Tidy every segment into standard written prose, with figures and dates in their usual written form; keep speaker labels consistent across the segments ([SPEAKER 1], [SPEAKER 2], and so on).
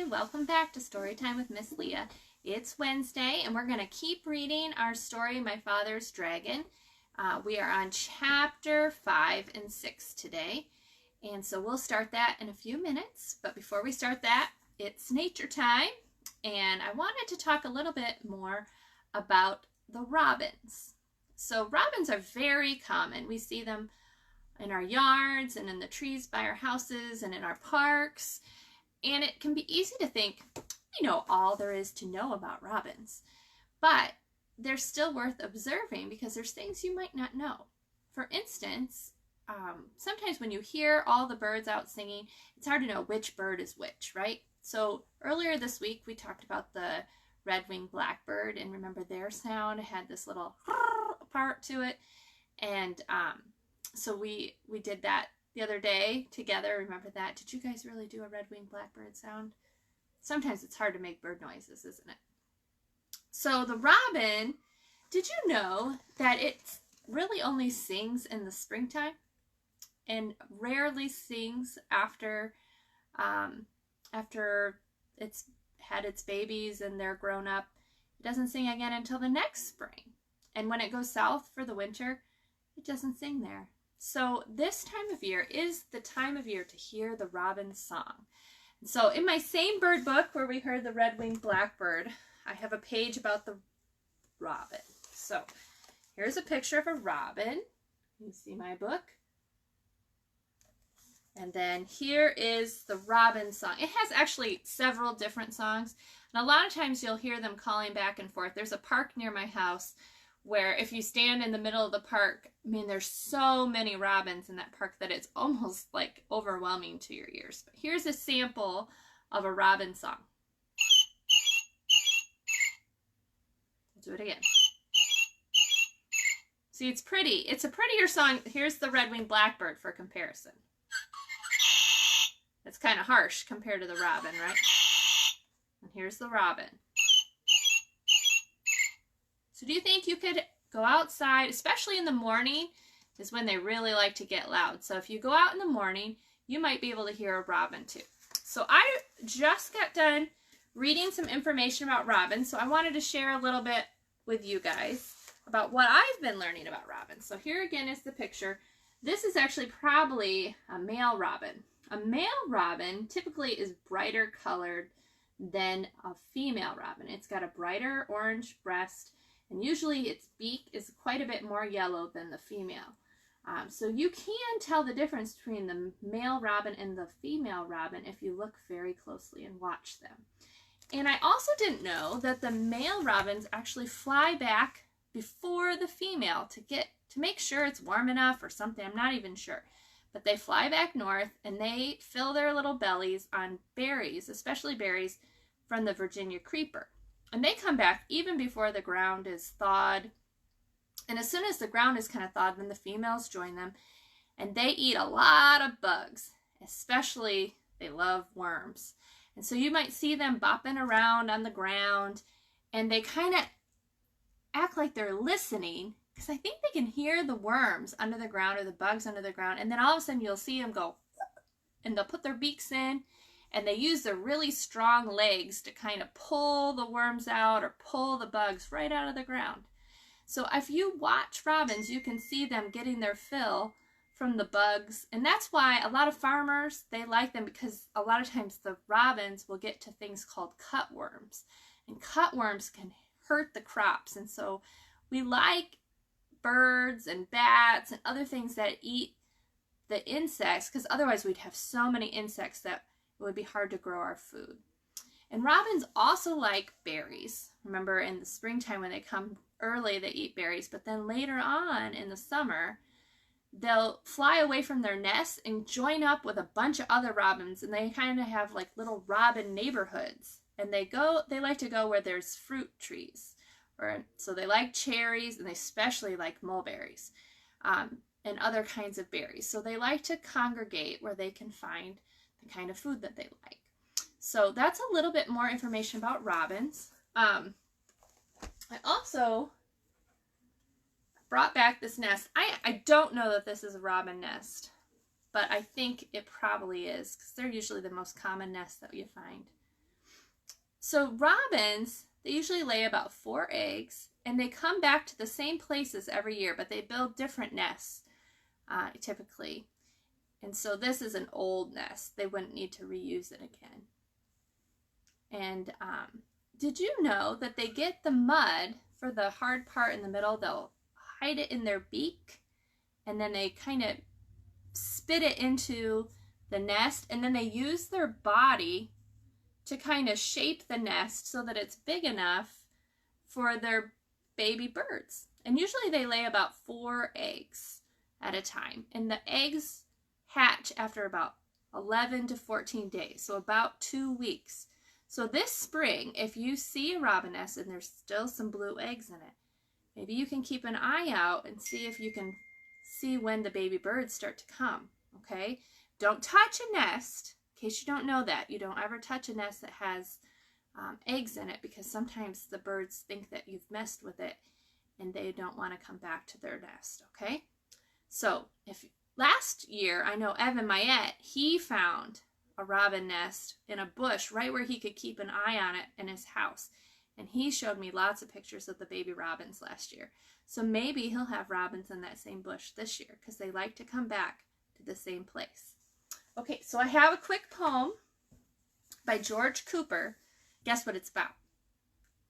[SPEAKER 1] welcome back to Storytime with Miss Leah. It's Wednesday and we're going to keep reading our story, My Father's Dragon. We are on chapter 5 and 6 today, and so we'll start that in a few minutes. But before we start that, it's nature time, and I wanted to talk a little bit more about the robins. So robins are very common. We see them in our yards and in the trees by our houses and in our parks. And it can be easy to think, we know all there is to know about robins. But they're still worth observing because there's things you might not know. For instance, sometimes when you hear all the birds out singing, it's hard to know which bird is which, right? So earlier this week, we talked about the red-winged blackbird, and remember their sound had this little part to it. And so we did that the other day together. Remember that? Did you guys really do a red-winged blackbird sound? Sometimes it's hard to make bird noises, isn't it? So the robin, did you know that it really only sings in the springtime and rarely sings after it's had its babies and they're grown up? It doesn't sing again until the next spring. And when it goes south for the winter, it doesn't sing there. So this time of year is the time of year to hear the robin's song. So in my same bird book where we heard the red-winged blackbird, I have a page about the robin. So here's a picture of a robin. You see my book. And then here is the robin song. It has actually several different songs. And a lot of times you'll hear them calling back and forth. There's a park near my house where if you stand in the middle of the park, I mean, there's so many robins in that park that it's almost like overwhelming to your ears. But here's a sample of a robin song. We'll do it again. See, it's pretty. It's a prettier song. Here's the red-winged blackbird for comparison. It's kind of harsh compared to the robin, right? And here's the robin. So do you think you could go outside, especially in the morning, is when they really like to get loud. So if you go out in the morning, you might be able to hear a robin too. So I just got done reading some information about robins, so I wanted to share a little bit with you guys about what I've been learning about robins. So here again is the picture. This is actually probably a male robin. A male robin typically is brighter colored than a female robin. It's got a brighter orange breast, and usually its beak is quite a bit more yellow than the female. So you can tell the difference between the male robin and the female robin if you look very closely and watch them. And I also didn't know that the male robins actually fly back before the female to make sure it's warm enough or something. I'm not even sure. But they fly back north and they fill their little bellies on berries, especially berries from the Virginia creeper. And they come back even before the ground is thawed. And as soon as the ground is kind of thawed, then the females join them. And they eat a lot of bugs. Especially, they love worms. And so you might see them bopping around on the ground. And they kind of act like they're listening, because I think they can hear the worms under the ground or the bugs under the ground. And then all of a sudden you'll see them go, and they'll put their beaks in. And they use their really strong legs to kind of pull the worms out or pull the bugs right out of the ground. So if you watch robins, you can see them getting their fill from the bugs. And that's why a lot of farmers, they like them, because a lot of times the robins will get to things called cutworms. And cutworms can hurt the crops. And so we like birds and bats and other things that eat the insects, because otherwise we'd have so many insects that it would be hard to grow our food. And robins also like berries. Remember, in the springtime when they come early, they eat berries, but then later on in the summer, they'll fly away from their nests and join up with a bunch of other robins, and they kind of have like little robin neighborhoods. And they like to go where there's fruit trees. So they like cherries, and they especially like mulberries and other kinds of berries. So they like to congregate where they can find the kind of food that they like. So that's a little bit more information about robins. I also brought back this nest. I don't know that this is a robin nest, but I think it probably is, because they're usually the most common nest that you find. So robins, they usually lay about 4 eggs, and they come back to the same places every year, but they build different nests typically. And so this is an old nest. They wouldn't need to reuse it again. And did you know that they get the mud for the hard part in the middle? They'll hide it in their beak, and then they kind of spit it into the nest, and then they use their body to kind of shape the nest so that it's big enough for their baby birds. And usually they lay about 4 eggs at a time, and the eggs hatch after about 11 to 14 days, so about 2 weeks. So this spring, if you see a robin nest and there's still some blue eggs in it, maybe you can keep an eye out and see if you can see when the baby birds start to come, okay? Don't touch a nest. In case you don't know that, you don't ever touch a nest that has eggs in it, because sometimes the birds think that you've messed with it and they don't want to come back to their nest, okay? So if last year, I know Evan Mayette, he found a robin nest in a bush right where he could keep an eye on it in his house. And he showed me lots of pictures of the baby robins last year. So maybe he'll have robins in that same bush this year, because they like to come back to the same place. Okay, so I have a quick poem by George Cooper. Guess what it's about?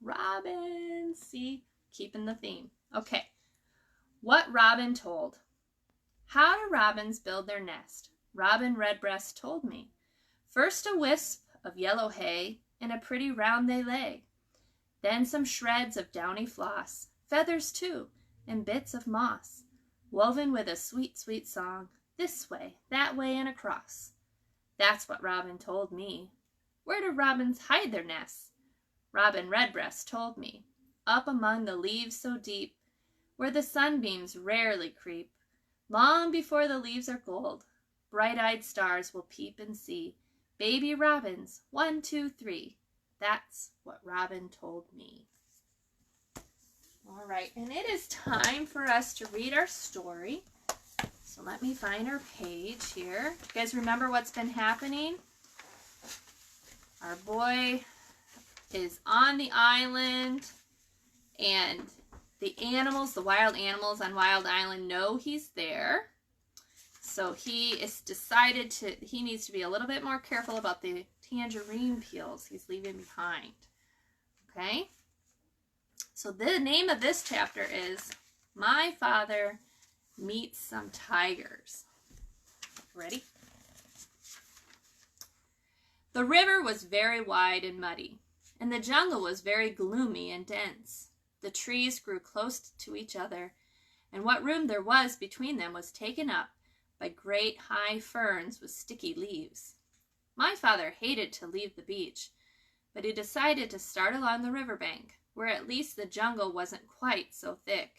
[SPEAKER 1] Robins. See, keeping the theme. Okay. What Robin Told. How do robins build their nest? Robin Redbreast told me. First a wisp of yellow hay, in a pretty round they lay. Then some shreds of downy floss, feathers too, and bits of moss, woven with a sweet, sweet song, this way, that way, and across. That's what Robin told me. Where do robins hide their nests? Robin Redbreast told me. Up among the leaves so deep, where the sunbeams rarely creep. Long before the leaves are gold, bright-eyed stars will peep and see baby robins, 1, 2, 3. That's what Robin told me. All right, and it is time for us to read our story. So let me find our page here. You guys remember what's been happening? Our boy is on the island, and the animals, the wild animals on Wild Island know he's there. So he is decided he needs to be a little bit more careful about the tangerine peels he's leaving behind. Okay? So the name of this chapter is My Father Meets Some Tigers. Ready? The river was very wide and muddy, and the jungle was very gloomy and dense. The trees grew close to each other, and what room there was between them was taken up by great high ferns with sticky leaves. My father hated to leave the beach, but he decided to start along the riverbank, where at least the jungle wasn't quite so thick.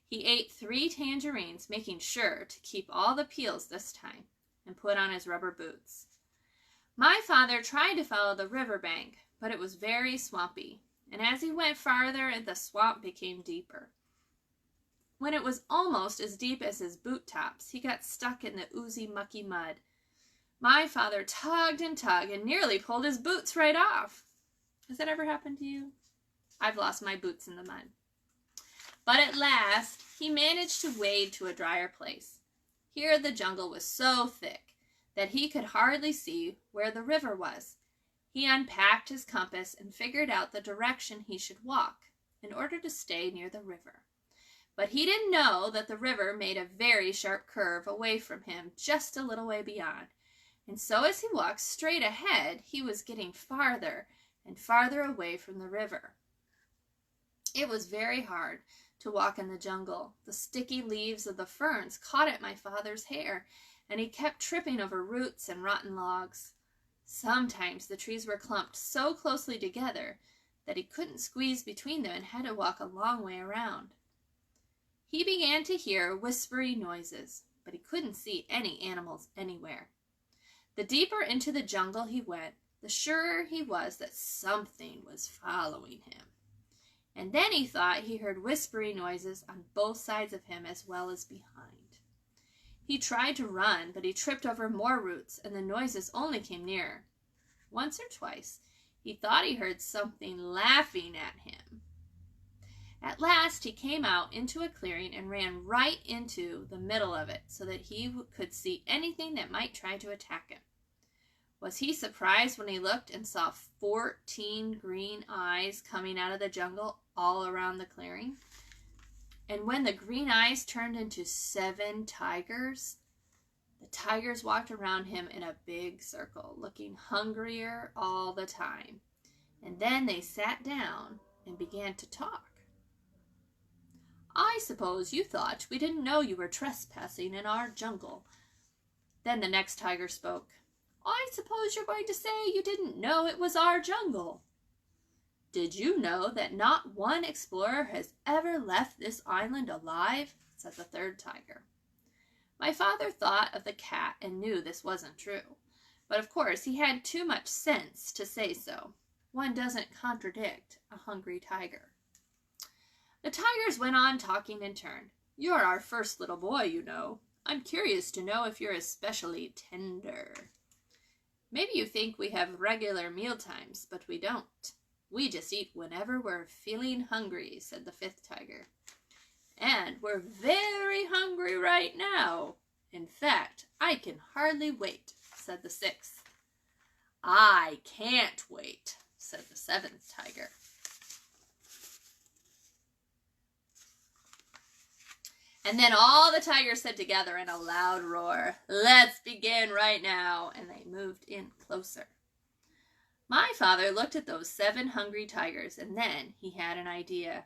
[SPEAKER 1] He ate 3 tangerines, making sure to keep all the peels this time, and put on his rubber boots. My father tried to follow the riverbank, but it was very swampy, and as he went farther, the swamp became deeper. When it was almost as deep as his boot tops, he got stuck in the oozy, mucky mud. My father tugged and tugged and nearly pulled his boots right off. Has that ever happened to you? I've lost my boots in the mud. But at last, he managed to wade to a drier place. Here the jungle was so thick that he could hardly see where the river was. He unpacked his compass and figured out the direction he should walk in order to stay near the river. But he didn't know that the river made a very sharp curve away from him just a little way beyond. And so as he walked straight ahead, he was getting farther and farther away from the river. It was very hard to walk in the jungle. The sticky leaves of the ferns caught at my father's hair, and he kept tripping over roots and rotten logs. Sometimes the trees were clumped so closely together that he couldn't squeeze between them and had to walk a long way around. He began to hear whispery noises, but he couldn't see any animals anywhere. The deeper into the jungle he went, the surer he was that something was following him. And then he thought he heard whispery noises on both sides of him as well as behind. He tried to run, but he tripped over more roots, and the noises only came nearer. Once or twice, He thought he heard something laughing at him. At last he came out into a clearing and ran right into the middle of it so that he could see anything that might try to attack him. Was he surprised when he looked and saw 14 green eyes coming out of the jungle all around the clearing? And when the green eyes turned into 7 tigers, the tigers walked around him in a big circle, looking hungrier all the time. And then they sat down and began to talk. I suppose you thought we didn't know you were trespassing in our jungle. Then the next tiger spoke. I suppose you're going to say you didn't know it was our jungle. Did you know that not one explorer has ever left this island alive? Said the third tiger. My father thought of the cat and knew this wasn't true. But of course he had too much sense to say so. One doesn't contradict a hungry tiger. The tigers went on talking in turn. You're our first little boy, you know. I'm curious to know if you're especially tender. Maybe you think we have regular meal times, but we don't. We just eat whenever we're feeling hungry, said the fifth tiger. And we're very hungry right now. In fact, I can hardly wait, said the sixth. I can't wait, said the seventh tiger. And then all the tigers said together in a loud roar, let's begin right now, and they moved in closer. My father looked at those 7 hungry tigers, and then he had an idea.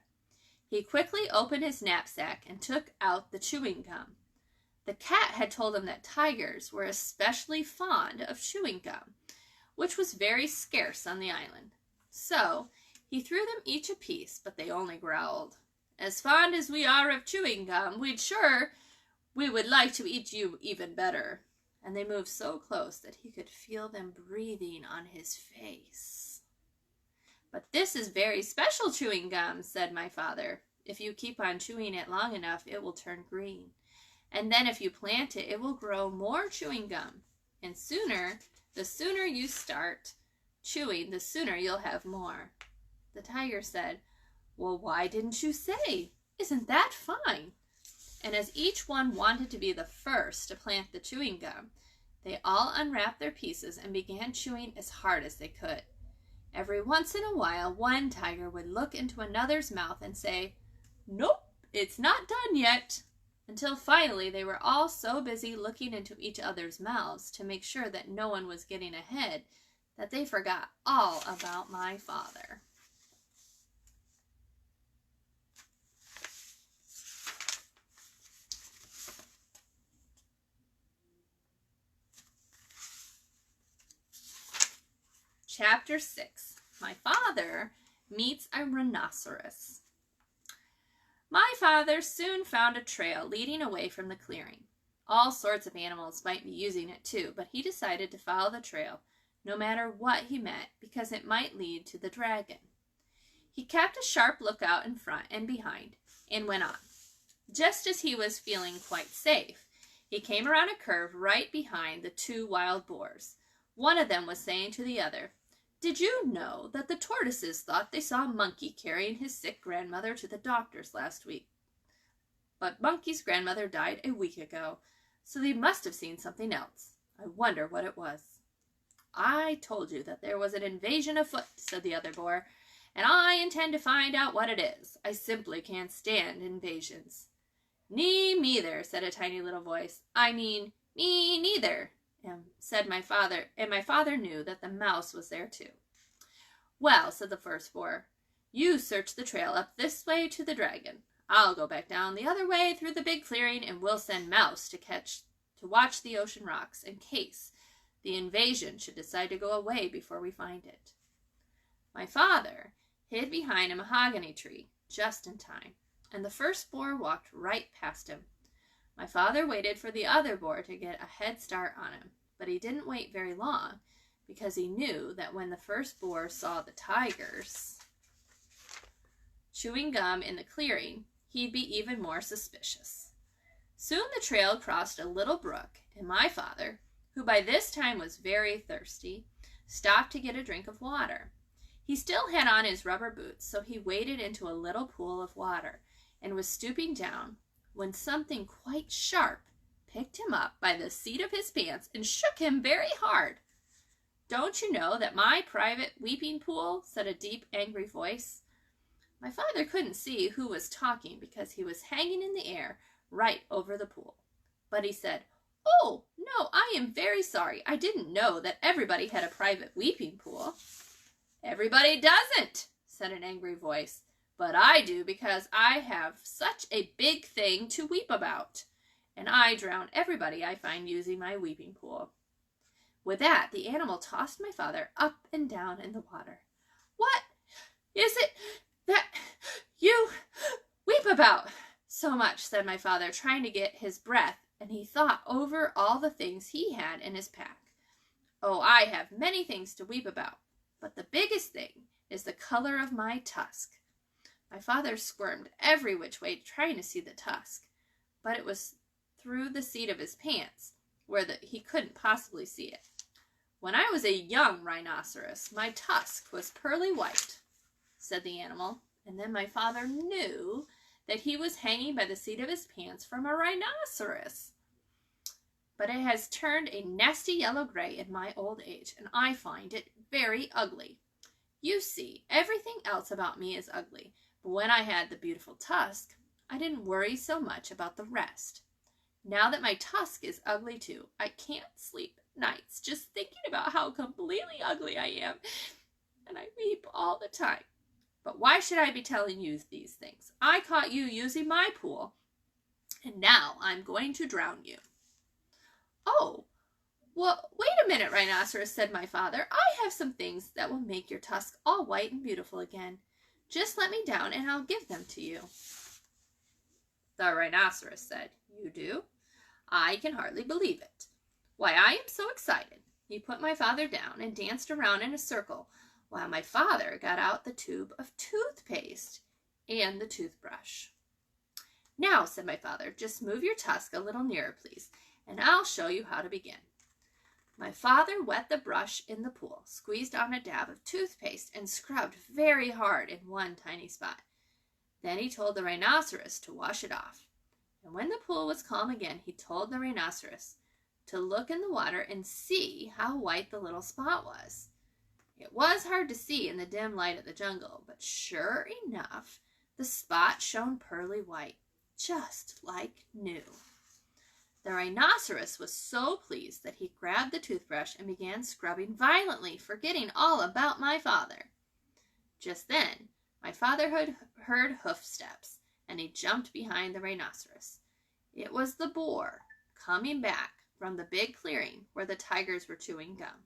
[SPEAKER 1] He quickly opened his knapsack and took out the chewing gum. The cat had told him that tigers were especially fond of chewing gum, which was very scarce on the island. So he threw them each a piece, but they only growled. As fond as we are of chewing gum, we would like to eat you even better. And they moved so close that he could feel them breathing on his face. But this is very special chewing gum, said my father. If you keep on chewing it long enough, it will turn green. And then if you plant it, it will grow more chewing gum. And the sooner you start chewing, the sooner you'll have more. The tiger said, well, why didn't you say? Isn't that fine? And as each one wanted to be the first to plant the chewing gum, they all unwrapped their pieces and began chewing as hard as they could. Every once in a while, one tiger would look into another's mouth and say, nope, it's not done yet, until finally they were all so busy looking into each other's mouths to make sure that no one was getting ahead that they forgot all about my father. Chapter 6. My father meets a rhinoceros. My father soon found a trail leading away from the clearing. All sorts of animals might be using it too, but he decided to follow the trail, no matter what he met, because it might lead to the dragon. He kept a sharp lookout in front and behind, and went on. Just as he was feeling quite safe, he came around a curve right behind the 2 wild boars. One of them was saying to the other, did you know that the tortoises thought they saw Monkey carrying his sick grandmother to the doctor's last week? But Monkey's grandmother died a week ago, so they must have seen something else. I wonder what it was. I told you that there was an invasion afoot, said the other boar, and I intend to find out what it is. I simply can't stand invasions. Me neither, said a tiny little voice. I mean, me neither. Said my father, and my father knew that the mouse was there too. Well, said the first boar, you search the trail up this way to the dragon. I'll go back down the other way through the big clearing, and we'll send Mouse to watch the ocean rocks in case the invasion should decide to go away before we find it. My father hid behind a mahogany tree just in time, and the first boar walked right past him. My father waited for the other boar to get a head start on him, but he didn't wait very long because he knew that when the first boar saw the tigers chewing gum in the clearing, he'd be even more suspicious. Soon the trail crossed a little brook, and my father, who by this time was very thirsty, stopped to get a drink of water. He still had on his rubber boots, so he waded into a little pool of water and was stooping down when something quite sharp picked him up by the seat of his pants and shook him very hard. "Don't you know that my private weeping pool?" said a deep, angry voice. My father couldn't see who was talking because he was hanging in the air right over the pool. But he said, "Oh, no, I am very sorry. I didn't know that everybody had a private weeping pool." "Everybody doesn't," said an angry voice. "But I do because I have such a big thing to weep about. And I drown everybody I find using my weeping pool." With that, the animal tossed my father up and down in the water. "What is it that you weep about so much?" said my father, trying to get his breath, and he thought over all the things he had in his pack. "Oh, I have many things to weep about, but the biggest thing is the color of my tusk." My father squirmed every which way trying to see the tusk, but it was through the seat of his pants, where he couldn't possibly see it. "When I was a young rhinoceros, my tusk was pearly white," said the animal, and then my father knew that he was hanging by the seat of his pants from a rhinoceros. "But it has turned a nasty yellow-gray in my old age, and I find it very ugly. You see, everything else about me is ugly, but when I had the beautiful tusk, I didn't worry so much about the rest. Now that my tusk is ugly too, I can't sleep nights just thinking about how completely ugly I am, and I weep all the time. But why should I be telling you these things? I caught you using my pool, and now I'm going to drown you." "Oh, well, wait a minute, Rhinoceros," said my father. "I have some things that will make your tusk all white and beautiful again. Just let me down and I'll give them to you." The Rhinoceros said, "You do? I can hardly believe it. Why, I am so excited." He put my father down and danced around in a circle while my father got out the tube of toothpaste and the toothbrush. "Now," said my father, "just move your tusk a little nearer, please, and I'll show you how to begin." My father wet the brush in the pool, squeezed on a dab of toothpaste, and scrubbed very hard in one tiny spot. Then he told the rhinoceros to wash it off. And when the pool was calm again, he told the rhinoceros to look in the water and see how white the little spot was. It was hard to see in the dim light of the jungle, but sure enough, the spot shone pearly white, just like new. The rhinoceros was so pleased that he grabbed the toothbrush and began scrubbing violently, forgetting all about my father. Just then, my father heard hoof steps, and he jumped behind the rhinoceros. It was the boar, coming back from the big clearing where the tigers were chewing gum.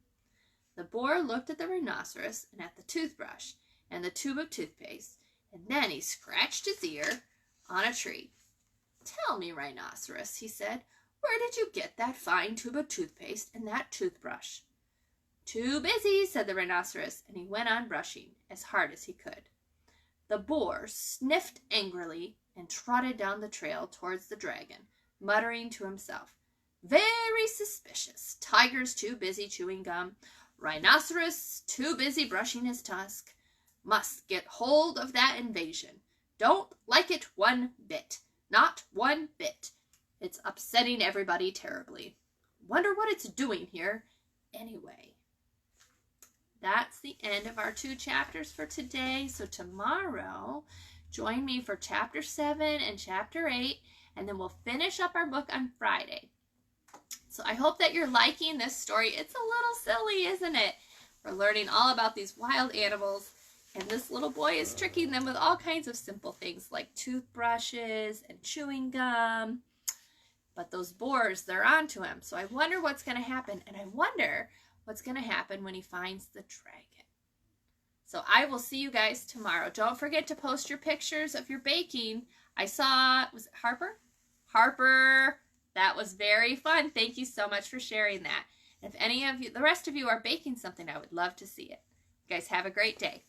[SPEAKER 1] The boar looked at the rhinoceros and at the toothbrush and the tube of toothpaste, and then he scratched his ear on a tree. "Tell me, Rhinoceros," he said, "where did you get that fine tube of toothpaste and that toothbrush?" "Too busy," said the rhinoceros, and he went on brushing as hard as he could. The boar sniffed angrily and trotted down the trail towards the dragon, muttering to himself, "Very suspicious. Tiger's too busy chewing gum. Rhinoceros too busy brushing his tusk. Must get hold of that invasion. Don't like it one bit. Not one bit. It's upsetting everybody terribly. Wonder what it's doing here anyway." That's the end of our 2 chapters for today. So tomorrow, join me for chapter 7 and chapter 8, and then we'll finish up our book on Friday. So I hope that you're liking this story. It's a little silly, isn't it? We're learning all about these wild animals, and this little boy is tricking them with all kinds of simple things like toothbrushes and chewing gum. But those boars, they're onto him. So I wonder what's going to happen, and I wonder what's going to happen when he finds the dragon. So I will see you guys tomorrow. Don't forget to post your pictures of your baking. I saw, was it Harper? Harper, that was very fun. Thank you so much for sharing that. If any of you, the rest of you are baking something, I would love to see it. You guys have a great day.